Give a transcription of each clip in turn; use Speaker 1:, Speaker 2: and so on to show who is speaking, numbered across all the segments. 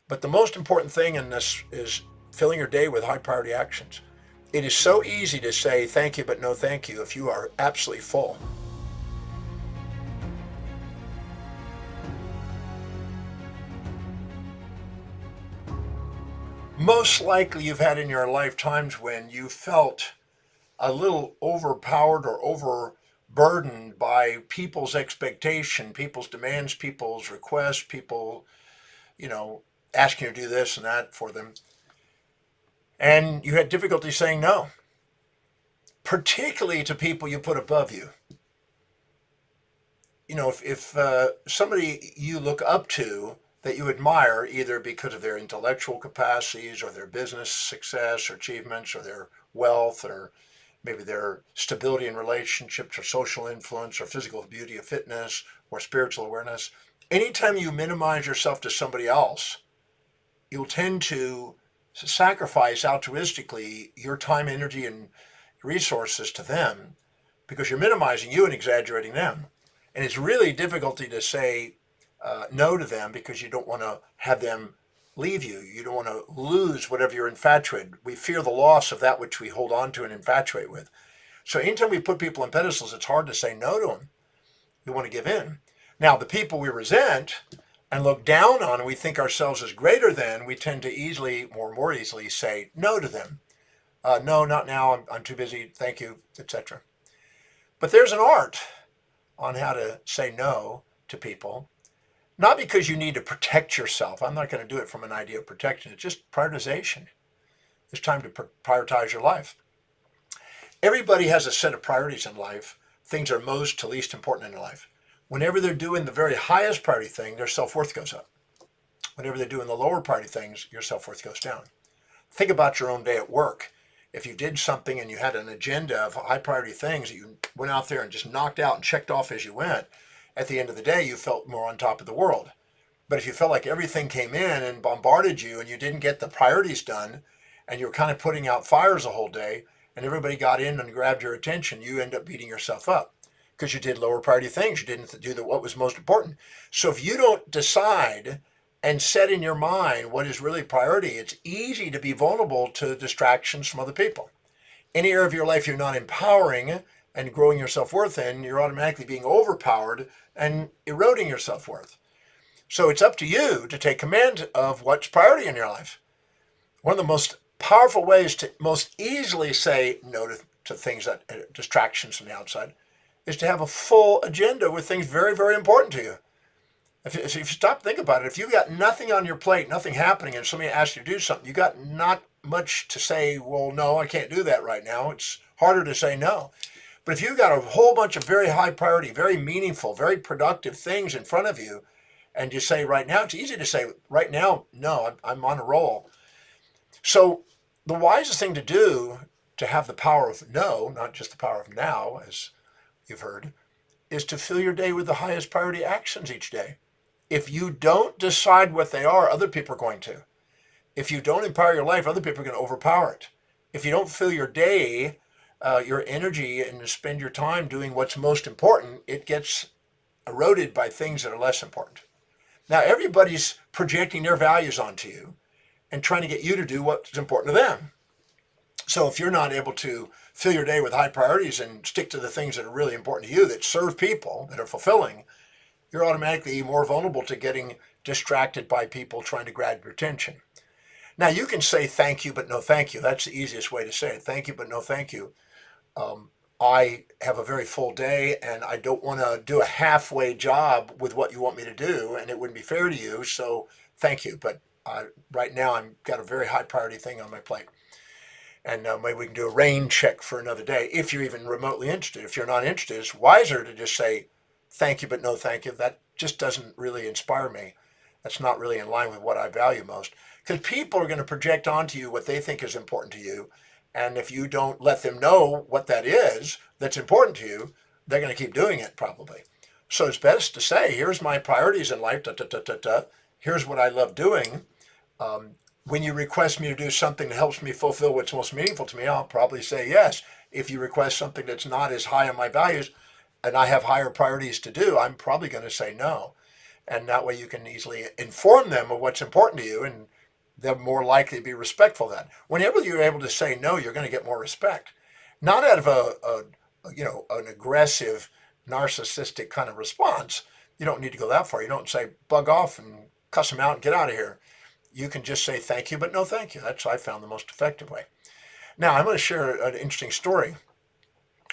Speaker 1: But the most important thing in this is filling your day with high priority actions. It is so easy to say thank you, but no thank you if you are absolutely full. Most likely you've had in your life times when you felt a little overpowered or overburdened by people's expectation, people's demands, people's requests, people, you know, asking you to do this and that for them. And you had difficulty saying no, particularly to people you put above you. If somebody you look up to that you admire, either because of their intellectual capacities or their business success or achievements or their wealth or maybe their stability in relationships or social influence or physical beauty or fitness or spiritual awareness, anytime you minimize yourself to somebody else, you'll tend to sacrifice altruistically your time, energy, and resources to them because you're minimizing you and exaggerating them. And it's really difficult to say no to them because you don't want to have them leave you. You don't want to lose whatever you're infatuated. We fear the loss of that which we hold on to and infatuate with. So anytime we put people on pedestals, it's hard to say no to them. We want to give in. Now, the people we resent and look down on and we think ourselves as greater than, we tend to easily, more easily say no to them. No, not now. I'm too busy. Thank you, etc. But there's an art on how to say no to people. Not because you need to protect yourself. I'm not going to do it from an idea of protection. It's just prioritization. It's time to prioritize your life. Everybody has a set of priorities in life. Things are most to least important in their life. Whenever they're doing the very highest priority thing, their self-worth goes up. Whenever they're doing the lower priority things, your self-worth goes down. Think about your own day at work. If you did something and you had an agenda of high priority things that you went out there and just knocked out and checked off as you went, at the end of the day, you felt more on top of the world. But if you felt like everything came in and bombarded you and you didn't get the priorities done and you were kind of putting out fires the whole day and everybody got in and grabbed your attention, you end up beating yourself up because you did lower priority things. You didn't do what was most important. So if you don't decide and set in your mind what is really priority, it's easy to be vulnerable to distractions from other people. Any area of your life you're not empowering and growing your self-worth in, you're automatically being overpowered and eroding your self-worth. So it's up to you to take command of what's priority in your life. One of the most powerful ways to most easily say no to things that distractions from the outside is to have a full agenda with things very, very important to you. If you stop, think about it. If you've got nothing on your plate, nothing happening, and somebody asks you to do something, you got not much to say, well, no, I can't do that right now. It's harder to say no. But if you've got a whole bunch of very high priority, very meaningful, very productive things in front of you, and you say right now, it's easy to say right now, no, I'm on a roll. So the wisest thing to do to have the power of no, not just the power of now, as you've heard, is to fill your day with the highest priority actions each day. If you don't decide what they are, other people are going to. If you don't empower your life, other people are going to overpower it. If you don't fill your day, your energy, and spend your time doing what's most important, it gets eroded by things that are less important. Now, everybody's projecting their values onto you and trying to get you to do what's important to them. So if you're not able to fill your day with high priorities and stick to the things that are really important to you, that serve people, that are fulfilling, you're automatically more vulnerable to getting distracted by people trying to grab your attention. Now, you can say thank you, but no thank you. That's the easiest way to say it. Thank you, but no thank you. I have a very full day and I don't want to do a halfway job with what you want me to do, and it wouldn't be fair to you. So thank you. But right now I've got a very high priority thing on my plate. And maybe we can do a rain check for another day if you're even remotely interested. If you're not interested, it's wiser to just say thank you, but no thank you. That just doesn't really inspire me. That's not really in line with what I value most. Because people are going to project onto you what they think is important to you. And if you don't let them know what that is that's important to you, they're going to keep doing it probably. So it's best to say, here's my priorities in life, here's what I love doing. When you request me to do something that helps me fulfill what's most meaningful to me, I'll probably say yes. If you request something that's not as high on my values and I have higher priorities to do, I'm probably going to say no. And that way you can easily inform them of what's important to you, and they're more likely to be respectful of that. Whenever you're able to say no, you're going to get more respect. Not out of an aggressive, narcissistic kind of response. You don't need to go that far. You don't say bug off and cuss them out and get out of here. You can just say thank you, but no thank you. That's I found the most effective way. Now I'm going to share an interesting story.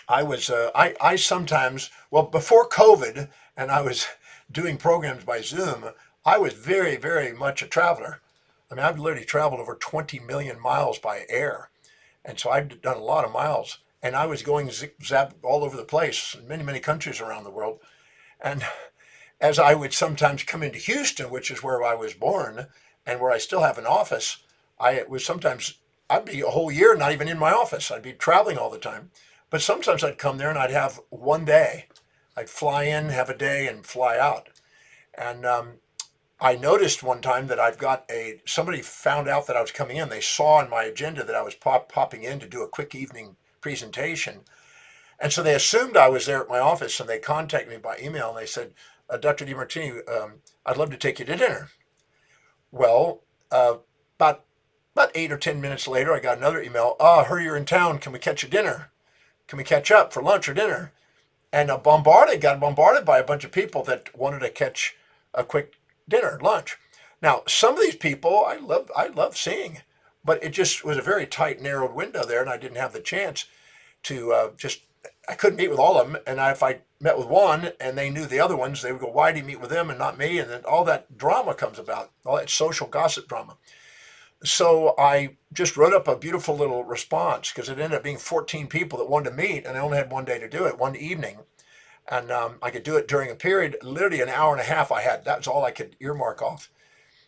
Speaker 1: I sometimes, well, before COVID, and I was doing programs by Zoom, I was very, very much a traveler. I mean, I've literally traveled over 20 million miles by air. And so I've done a lot of miles. And I was going zip zap all over the place, in many, many countries around the world. And as I would sometimes come into Houston, which is where I was born and where I still have an office, I'd be a whole year not even in my office. I'd be traveling all the time. But sometimes I'd come there and I'd have one day. I'd fly in, have a day, and fly out. And I noticed one time that somebody found out that I was coming in. They saw on my agenda that I was popping in to do a quick evening presentation. And so they assumed I was there at my office, and they contacted me by email and they said, Dr. Demartini, I'd love to take you to dinner. Well, about 8 or 10 minutes later, I got another email. Hurry, you're in town. Can we catch you dinner? Can we catch up for lunch or dinner? And got bombarded by a bunch of people that wanted to catch a quick dinner, lunch. Now, some of these people I love seeing, but it just was a very tight, narrowed window there, and I didn't have the chance to I couldn't meet with all of them. And if I met with one and they knew the other ones, they would go, why do you meet with them and not me? And then all that drama comes about, all that social gossip drama. So I just wrote up a beautiful little response because it ended up being 14 people that wanted to meet, and I only had one day to do it, one evening. And I could do it during a period, literally an hour and a half I had. That was all I could earmark off.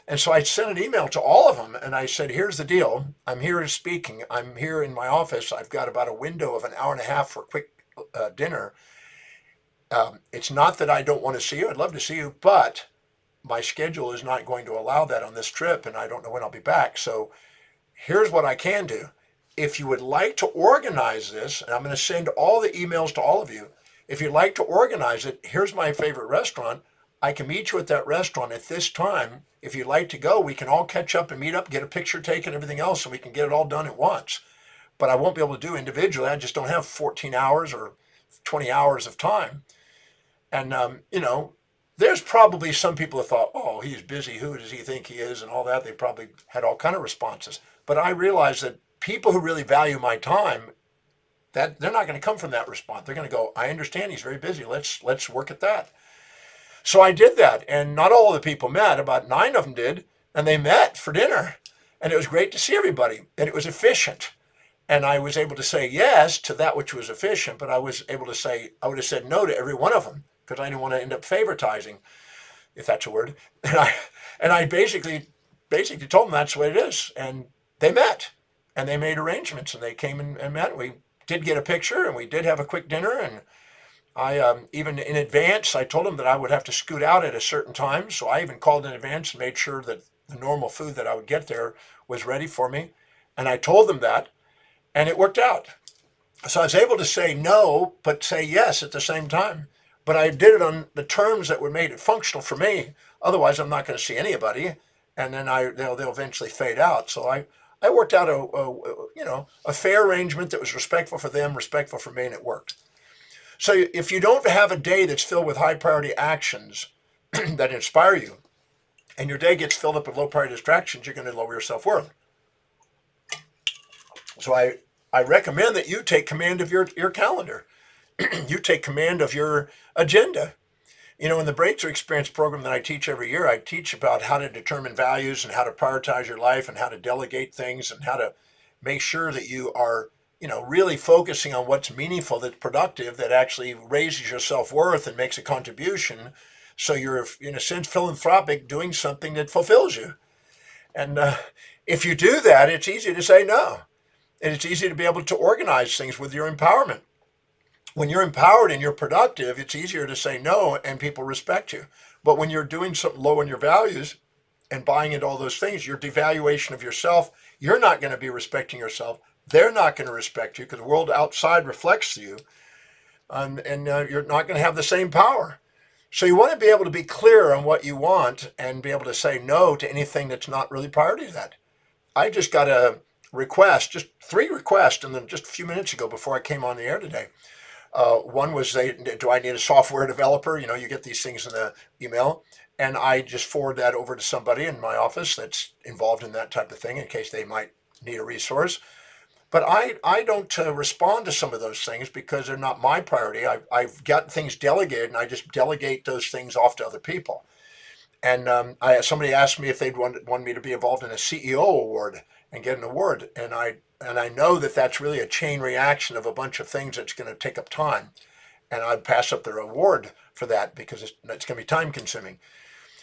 Speaker 1: And so I sent an email to all of them, and I said, here's the deal. I'm here speaking. I'm here in my office. I've got about a window of an hour and a half for a quick dinner. It's not that I don't want to see you. I'd love to see you, but my schedule is not going to allow that on this trip, and I don't know when I'll be back. So here's what I can do. If you would like to organize this, and I'm going to send all the emails to all of you, if you'd like to organize it, here's my favorite restaurant. I can meet you at that restaurant at this time. If you'd like to go, we can all catch up and meet up, get a picture taken, everything else, so we can get it all done at once. But I won't be able to do individually. I just don't have 14 hours or 20 hours of time. And, there's probably some people that thought, oh, he's busy. Who does he think he is? And all that. They probably had all kind of responses. But I realized that people who really value my time, that they're not going to come from that response. They're going to go, I understand he's very busy. Let's work at that. So I did that. And not all of the people met. About 9 of them did. And they met for dinner. And it was great to see everybody. And it was efficient. And I was able to say yes to that which was efficient. But I would have said no to every one of them, because I didn't want to end up favoritizing, if that's a word. And I basically told them that's the way it is. And they met, and they made arrangements, and they came and met. We did get a picture, and we did have a quick dinner. And I even in advance, I told them that I would have to scoot out at a certain time. So I even called in advance and made sure that the normal food that I would get there was ready for me. And I told them that, and it worked out. So I was able to say no, but say yes at the same time. But I did it on the terms that were made it functional for me. Otherwise, I'm not going to see anybody, and then they'll eventually fade out. So I worked out a fair arrangement that was respectful for them, respectful for me, and it worked. So if you don't have a day that's filled with high priority actions that inspire you, and your day gets filled up with low priority distractions, you're going to lower your self-worth. So I recommend that you take command of your calendar. You take command of your agenda. In the Breakthrough Experience program that I teach every year, I teach about how to determine values and how to prioritize your life and how to delegate things and how to make sure that you are, really focusing on what's meaningful, that's productive, that actually raises your self-worth and makes a contribution. So you're, in a sense, philanthropic, doing something that fulfills you. And if you do that, it's easy to say no. And it's easy to be able to organize things with your empowerment. When you're empowered and you're productive, it's easier to say no and people respect you. But when you're doing something low in your values and buying into all those things, your devaluation of yourself, you're not going to be respecting yourself. They're not going to respect you because the world outside reflects you. And you're not going to have the same power. So you want to be able to be clear on what you want and be able to say no to anything that's not really priority to that. I just got a request, just three requests, and then just a few minutes ago before I came on the air today. One was, do I need a software developer? You know, you get these things in the email, and I just forward that over to somebody in my office that's involved in that type of thing in case they might need a resource. But I don't respond to some of those things because they're not my priority. I've got things delegated, and I just delegate those things off to other people. And somebody asked me if they'd want me to be involved in a CEO award and get an award, and I know that that's really a chain reaction of a bunch of things that's going to take up time, and I'd pass up their award for that because it's going to be time consuming.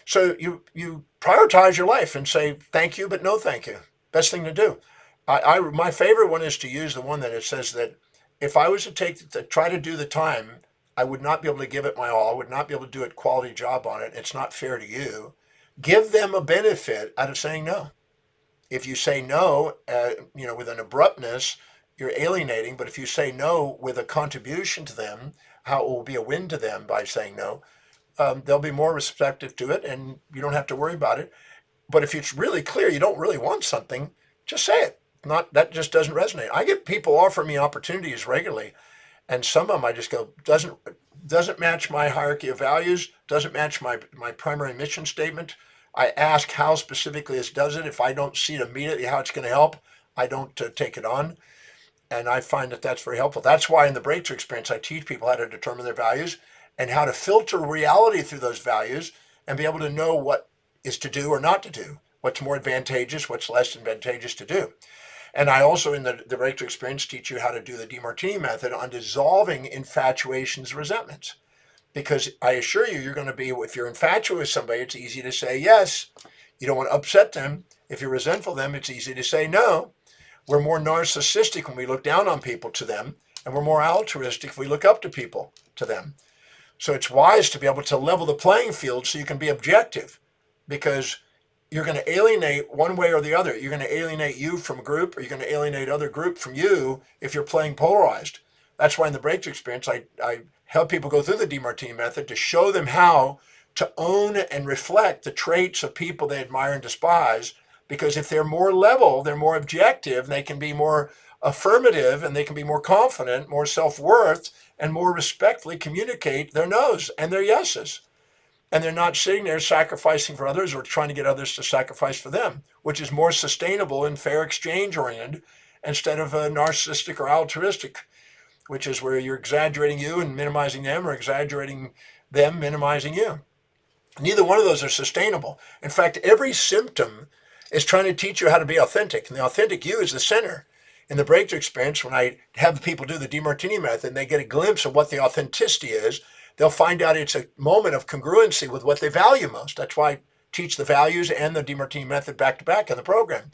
Speaker 1: So you prioritize your life and say thank you, but no thank you. Best thing to do. My favorite one is to use the one that it says that if I was to try to do the time, I would not be able to give it my all. I would not be able to do a quality job on it. It's not fair to you. Give them a benefit out of saying no. If you say no, with an abruptness, you're alienating. But if you say no with a contribution to them, how it will be a win to them by saying no, they'll be more receptive to it, and you don't have to worry about it. But if it's really clear you don't really want something, just say it. Not that just doesn't resonate. I get people offer me opportunities regularly, and some of them I just go doesn't match my hierarchy of values, doesn't match my primary mission statement. I ask how specifically this does it. If I don't see it immediately how it's going to help, I don't take it on. And I find that that's very helpful. That's why in the breakthrough experience, I teach people how to determine their values and how to filter reality through those values and be able to know what is to do or not to do, what's more advantageous, what's less advantageous to do. And I also, in the breakthrough experience, teach you how to do the Demartini method on dissolving infatuations, resentments. Because I assure you, you're going to be, if you're infatuated with somebody, it's easy to say yes. You don't want to upset them. If you're resentful of them, it's easy to say no. We're more narcissistic when we look down on people to them, and we're more altruistic if we look up to people to them. So it's wise to be able to level the playing field so you can be objective, because you're going to alienate one way or the other. You're going to alienate you from a group, or you're going to alienate other group from you if you're playing polarized. That's why in the breakthrough experience, I help people go through the Demartini method to show them how to own and reflect the traits of people they admire and despise. Because if they're more level, they're more objective, they can be more affirmative, and they can be more confident, more self-worth, and more respectfully communicate their no's and their yeses. And they're not sitting there sacrificing for others or trying to get others to sacrifice for them, which is more sustainable and fair exchange oriented instead of narcissistic or altruistic, which is where you're exaggerating you and minimizing them, or exaggerating them, minimizing you. Neither one of those are sustainable. In fact, every symptom is trying to teach you how to be authentic, and the authentic you is the center. In the breakthrough experience, when I have people do the Demartini method and they get a glimpse of what the authenticity is, they'll find out it's a moment of congruency with what they value most. That's why I teach the values and the Demartini method back to back in the program,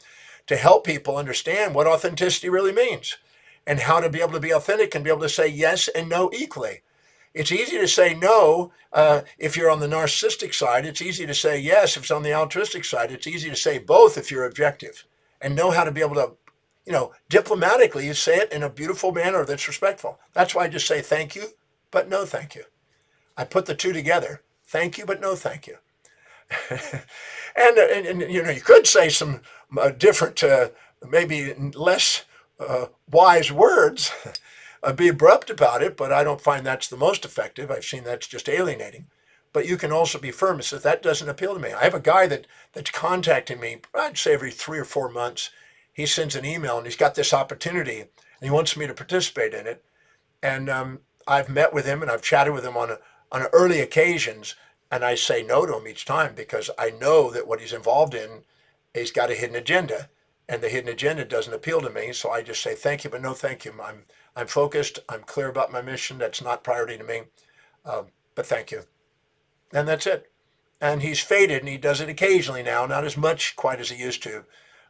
Speaker 1: to help people understand what authenticity really means and how to be able to be authentic and be able to say yes and no equally. It's easy to say no if you're on the narcissistic side. It's easy to say yes if it's on the altruistic side. It's easy to say both if you're objective and know how to be able to, diplomatically, you say it in a beautiful manner that's respectful. That's why I just say thank you, but no thank you. I put the two together. Thank you, but no thank you. and you could say some different, maybe less wise words, be abrupt about it, but I don't find that's the most effective. I've seen that's just alienating. But you can also be firm and say, that doesn't appeal to me. I have a guy that's contacting me, I'd say every 3 or 4 months. He sends an email and he's got this opportunity and he wants me to participate in it. And I've met with him and I've chatted with him on early occasions, and I say no to him each time because I know that what he's involved in, he's got a hidden agenda, and the hidden agenda doesn't appeal to me. So I just say thank you, but no thank you. I'm focused. I'm clear about my mission. That's not priority to me, but thank you, and that's it. And he's faded, and he does it occasionally now, not as much quite as he used to,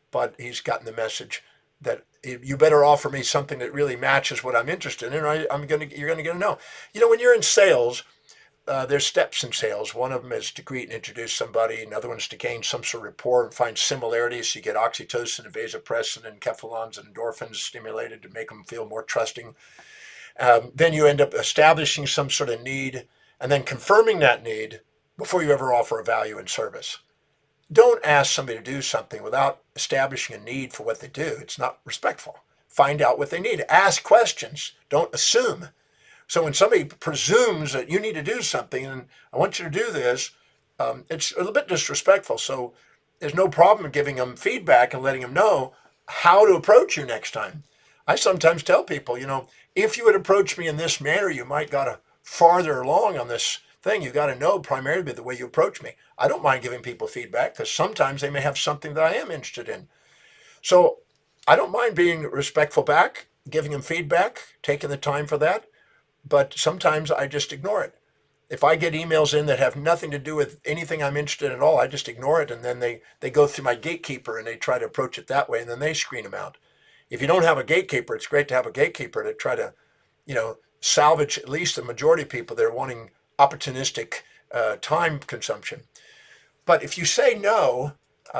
Speaker 1: but he's gotten the message that you better offer me something that really matches what I'm interested in, or you're gonna get a no. When you're in sales, there's steps in sales. One of them is to greet and introduce somebody. Another one is to gain some sort of rapport and find similarities. So you get oxytocin and vasopressin and cephalons and endorphins stimulated to make them feel more trusting. Then you end up establishing some sort of need. and then confirming that need before you ever offer a value and service. Don't ask somebody to do something without establishing a need for what they do. It's not respectful. Find out what they need. Ask questions. Don't assume. So when somebody presumes that you need to do something and I want you to do this, it's a little bit disrespectful. So there's no problem giving them feedback and letting them know how to approach you next time. I sometimes tell people, if you would approach me in this manner, you might got to farther along on this thing. You got to know primarily the way you approach me. I don't mind giving people feedback because sometimes they may have something that I am interested in. So I don't mind being respectful back, giving them feedback, taking the time for that. But sometimes I just ignore it. If I get emails in that have nothing to do with anything I'm interested in at all, I just ignore it. And then they go through my gatekeeper and they try to approach it that way. And then they screen them out. If you don't have a gatekeeper, it's great to have a gatekeeper to try to, salvage at least the majority of people that are wanting opportunistic time consumption. But if you say no,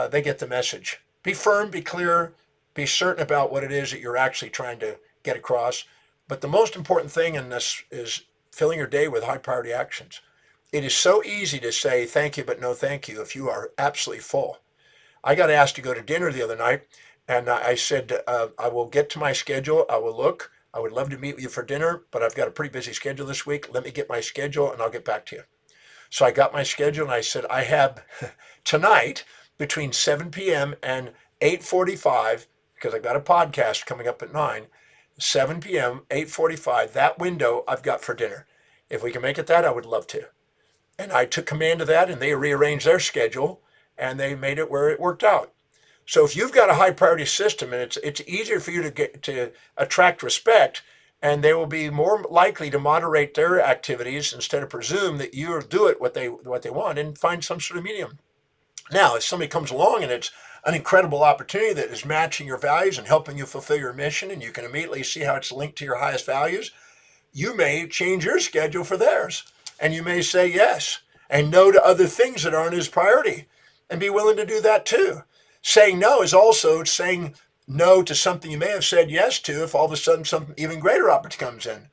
Speaker 1: they get the message. Be firm, be clear, be certain about what it is that you're actually trying to get across. But the most important thing in this is filling your day with high priority actions. It is so easy to say thank you, but no thank you if you are absolutely full. I got asked to go to dinner the other night, and I said, I will get to my schedule. I will look. I would love to meet with you for dinner, but I've got a pretty busy schedule this week. Let me get my schedule, and I'll get back to you. So I got my schedule, and I said, I have tonight between 7 p.m. and 8:45, because I've got a podcast coming up at 9, 7 p.m., 8:45, that window I've got for dinner. If we can make it that, I would love to. And I took command of that, and they rearranged their schedule, and they made it where it worked out. So if you've got a high priority system, and it's easier for you to attract respect, and they will be more likely to moderate their activities instead of presume that you do it what they want and find some sort of medium. Now, if somebody comes along and it's an incredible opportunity that is matching your values and helping you fulfill your mission, and you can immediately see how it's linked to your highest values, you may change your schedule for theirs. And you may say yes and no to other things that aren't as priority and be willing to do that too. Saying no is also saying no to something you may have said yes to if all of a sudden something even greater opportunity comes in.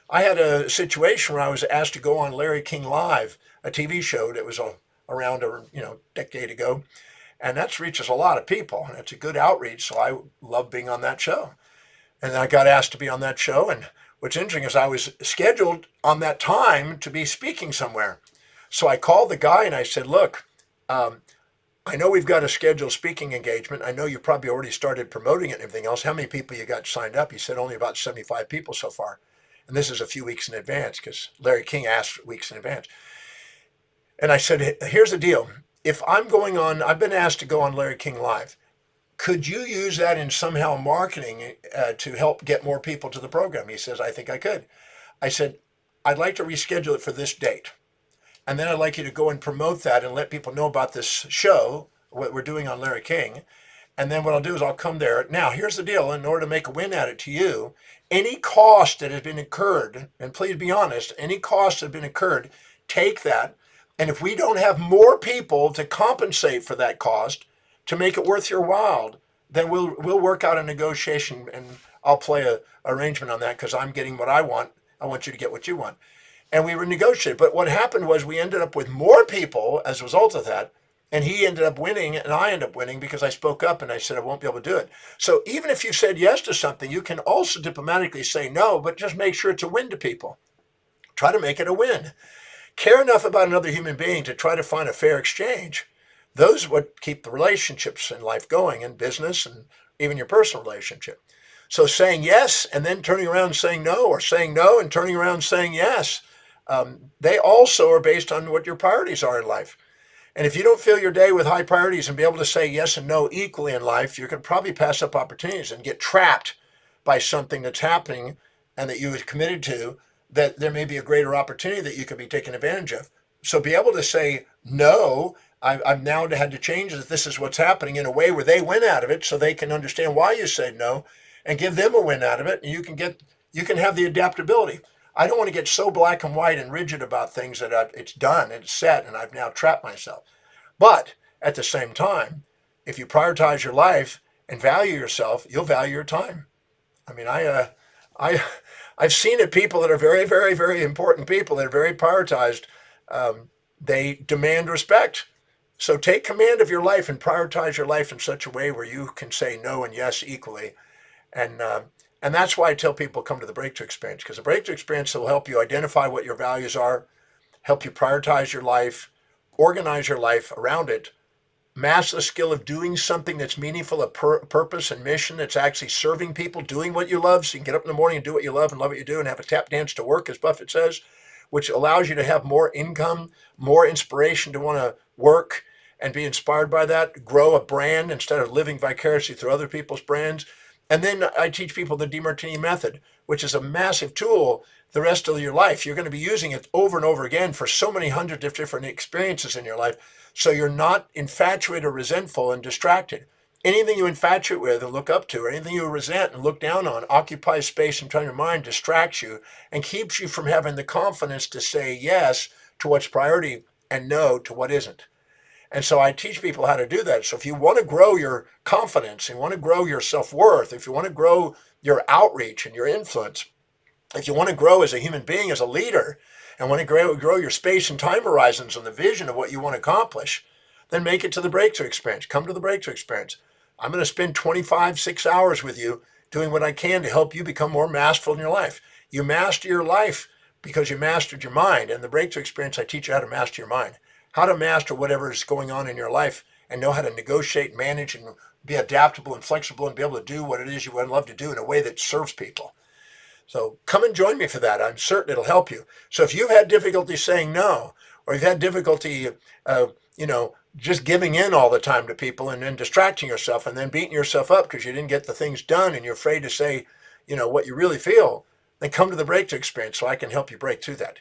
Speaker 1: I had a situation where I was asked to go on Larry King Live, a TV show that was around a decade ago. And that reaches a lot of people, and it's a good outreach, so I love being on that show. And I got asked to be on that show, and what's interesting is I was scheduled on that time to be speaking somewhere. So I called the guy and I said, look, I know we've got a scheduled speaking engagement. I know you probably already started promoting it and everything else. How many people you got signed up? He said only about 75 people so far. And this is a few weeks in advance because Larry King asked weeks in advance. And I said, here's the deal. If I'm going on, I've been asked to go on Larry King Live. Could you use that in somehow marketing to help get more people to the program? He says, I think I could. I said, I'd like to reschedule it for this date. And then I'd like you to go and promote that and let people know about this show, what we're doing on Larry King. And then what I'll do is I'll come there. Now, here's the deal. In order to make a win at it to you, any cost that has been incurred, and please be honest, any cost that has been incurred, take that. And if we don't have more people to compensate for that cost to make it worth your while, then we'll work out a negotiation and I'll play a arrangement on that because I'm getting what I want. I want you to get what you want. And we were negotiating. But what happened was we ended up with more people as a result of that. And he ended up winning and I ended up winning because I spoke up and I said I won't be able to do it. So even if you said yes to something, you can also diplomatically say no, but just make sure it's a win to people. Try to make it a win. Care enough about another human being to try to find a fair exchange. Those are what keep the relationships in life going, in business and even your personal relationship. So saying yes and then turning around and saying no, or saying no and turning around and saying yes, they also are based on what your priorities are in life. And if you don't fill your day with high priorities and be able to say yes and no equally in life, you can probably pass up opportunities and get trapped by something that's happening and that you have committed to, that there may be a greater opportunity that you could be taking advantage of. So be able to say, no, I've now had to change it. This is what's happening in a way where they win out of it so they can understand why you said no and give them a win out of it. And you can have the adaptability. I don't want to get so black and white and rigid about things that it's done and it's set and I've now trapped myself. But at the same time, if you prioritize your life and value yourself, you'll value your time. I mean, I I've seen it. People that are very, very, very important people that are very prioritized, they demand respect. So take command of your life and prioritize your life in such a way where you can say no and yes equally. And uh, and that's why I tell people come to the breakthrough experience, because the breakthrough experience will help you identify what your values are, help you prioritize your life, organize your life around it, master the skill of doing something that's meaningful, a purpose and mission that's actually serving people, doing what you love. So you can get up in the morning and do what you love and love what you do and have a tap dance to work, as Buffett says, which allows you to have more income, more inspiration to want to work and be inspired by that, grow a brand instead of living vicariously through other people's brands. And then I teach people the Demartini method, which is a massive tool the rest of your life. You're going to be using it over and over again for so many hundreds of different experiences in your life. So you're not infatuated or resentful and distracted. Anything you infatuate with and look up to, or anything you resent and look down on, occupies space in your mind, distracts you, and keeps you from having the confidence to say yes to what's priority and no to what isn't. And so I teach people how to do that. So if you want to grow your confidence and want to grow your self-worth, if you want to grow your outreach and your influence, if you want to grow as a human being, as a leader, and want to grow your space and time horizons and the vision of what you want to accomplish, then make it to the breakthrough experience. Come to the breakthrough experience. I'm going to spend 6 hours with you doing what I can to help you become more masterful in your life. You master your life because you mastered your mind. And the breakthrough experience, I teach you how to master your mind, how to master whatever is going on in your life and know how to negotiate, manage, and be adaptable and flexible and be able to do what it is you would love to do in a way that serves people. So come and join me for that. I'm certain it'll help you. So if you've had difficulty saying no, or you've had difficulty, just giving in all the time to people and then distracting yourself and then beating yourself up because you didn't get the things done and you're afraid to say, what you really feel, then come to the breakthrough experience so I can help you break through that.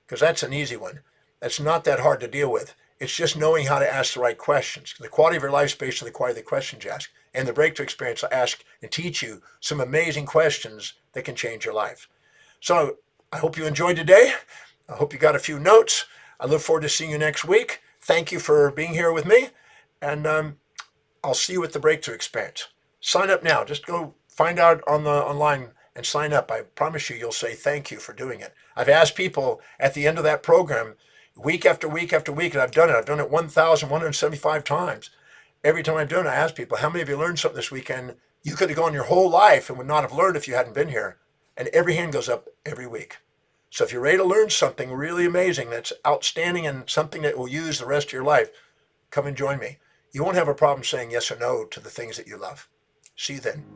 Speaker 1: Because that's an easy one. That's not that hard to deal with. It's just knowing how to ask the right questions. The quality of your life is based on the quality of the questions you ask. And the breakthrough experience will ask and teach you some amazing questions that can change your life. So I hope you enjoyed today. I hope you got a few notes. I look forward to seeing you next week. Thank you for being here with me. And I'll see you at the breakthrough experience. Sign up now. Just go find out online and sign up. I promise you'll say thank you for doing it. I've asked people at the end of that program, week after week after week, and I've done it. I've done it 1,175 times. Every time I've done it, I ask people, how many of you learned something this weekend you could have gone your whole life and would not have learned if you hadn't been here? And every hand goes up every week. So if you're ready to learn something really amazing that's outstanding and something that will use the rest of your life, come and join me. You won't have a problem saying yes or no to the things that you love. See you then.